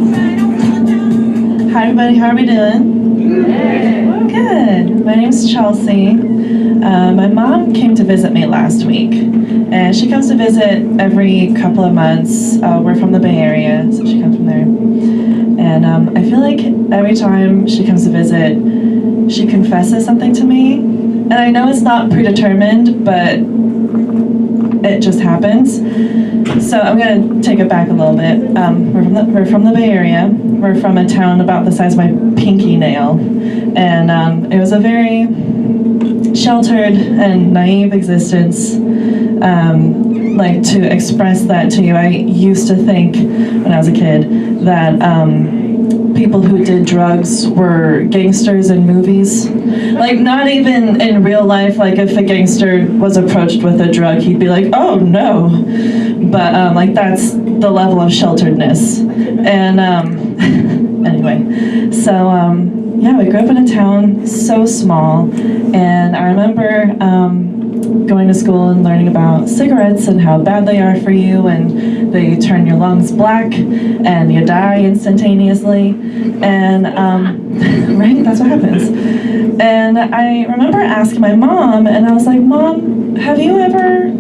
Hi everybody, how are we doing? Good. My name's Chelsea. My mom came to visit me last week, and she comes to visit every couple of months. We're from the Bay Area, so she comes from there. And I feel like every time she comes to visit, she confesses something to me. And I know it's not predetermined, but it just happens. So I'm gonna take it back a little bit. We're from the Bay Area. We're from a town about the size of my pinky nail, and it was a very sheltered and naive existence. Like, to express that to you, I used to think when I was a kid that people who did drugs were gangsters in movies. Like, not even in real life. Like, if a gangster was approached with a drug, he'd be like, oh no. But like, that's the level of shelteredness. And anyway, so yeah, we grew up in a town so small, and I remember going to school and learning about cigarettes and how bad they are for you, and they turn your lungs black and you die instantaneously, and right, that's what happens. And I remember asking my mom, and I was like, Mom, have you ever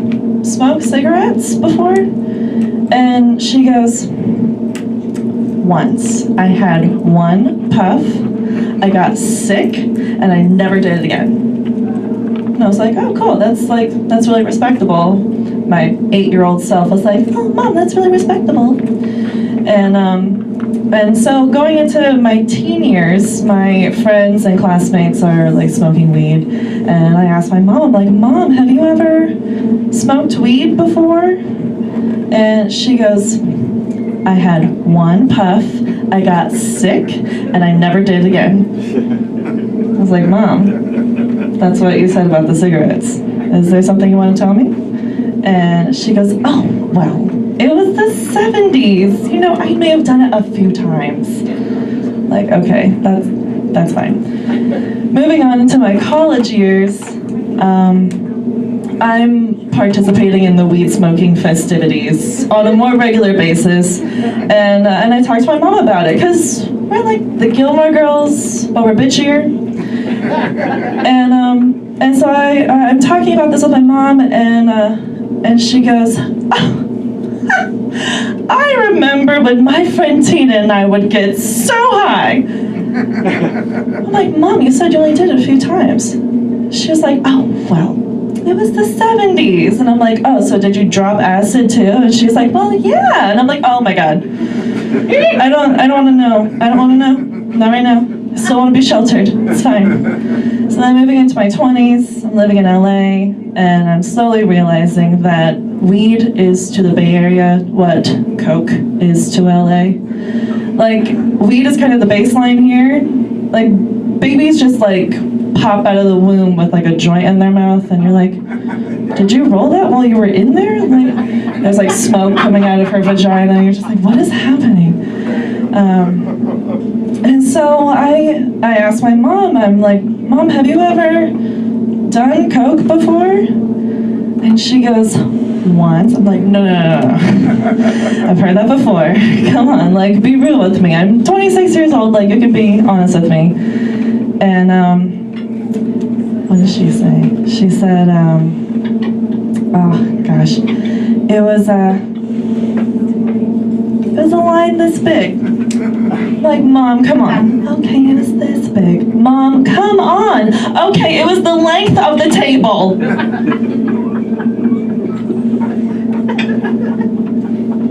smoked cigarettes before? And she goes, once. I had one puff, I got sick, and I never did it again. And I was like, oh, cool, that's really respectable. My 8-year-old self was like, oh, Mom, that's really respectable. And so going into my teen years, my friends and classmates are like smoking weed, and I asked my mom, I'm like, Mom, have you ever smoked weed before? And she goes, I had one puff, I got sick, and I never did it again. I was like, Mom, that's what you said about the cigarettes. Is there something you want to tell me? And she goes, oh, well, it was the 70s. You know, I may have done it a few times. Like, okay, that's fine. Moving on into my college years, I'm participating in the weed smoking festivities on a more regular basis, and I talked to my mom about it, because we're like the Gilmore Girls, but we're bitchier. And so I'm talking about this with my mom, and she goes, oh, I remember when my friend Tina and I would get so high. I'm like, Mom, you said you only did it a few times. She was like, oh, well, it was the 70s. And I'm like, oh, so did you drop acid too? And she's like, well, yeah. And I'm like, oh my God. I don't want to know. I don't want to know. Not right now. I still want to be sheltered. It's fine. So then moving into my 20s, I'm living in LA, and I'm slowly realizing that weed is to the Bay Area what Coke is to LA. Like, weed is kind of the baseline here. Like, babies just like pop out of the womb with like a joint in their mouth, and you're like, did you roll that while you were in there? Like, there's like smoke coming out of her vagina, and you're just like, what is happening? And so I asked my mom, I'm like, Mom, have you ever done Coke before? And she goes, once. I'm like, no. I've heard that before. Come on, like, be real with me. I'm 26 years old, like, you can be honest with me. And what did she say? She said, oh gosh, it was a line this big. Like, Mom, come on. Okay, it was this big. Mom, come on. Okay, it was the length of the table.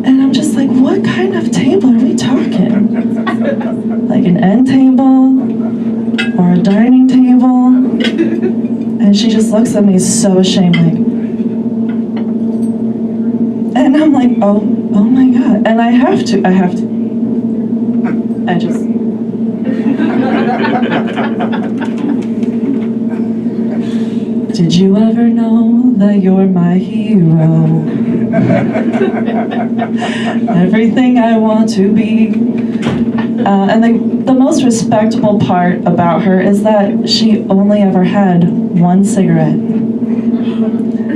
And I'm just like, what kind of table are we talking? Like an end table or a dining table? And she just looks at me so ashamed, like, and I'm like, oh my God. And I have to. I just. Did you ever know that you're my hero? Everything I want to be. And the most respectable part about her is that she only ever had one cigarette.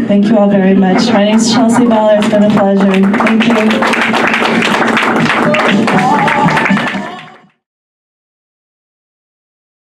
Thank you all very much. My name's Chelsea Baller. It's been a pleasure. Thank you.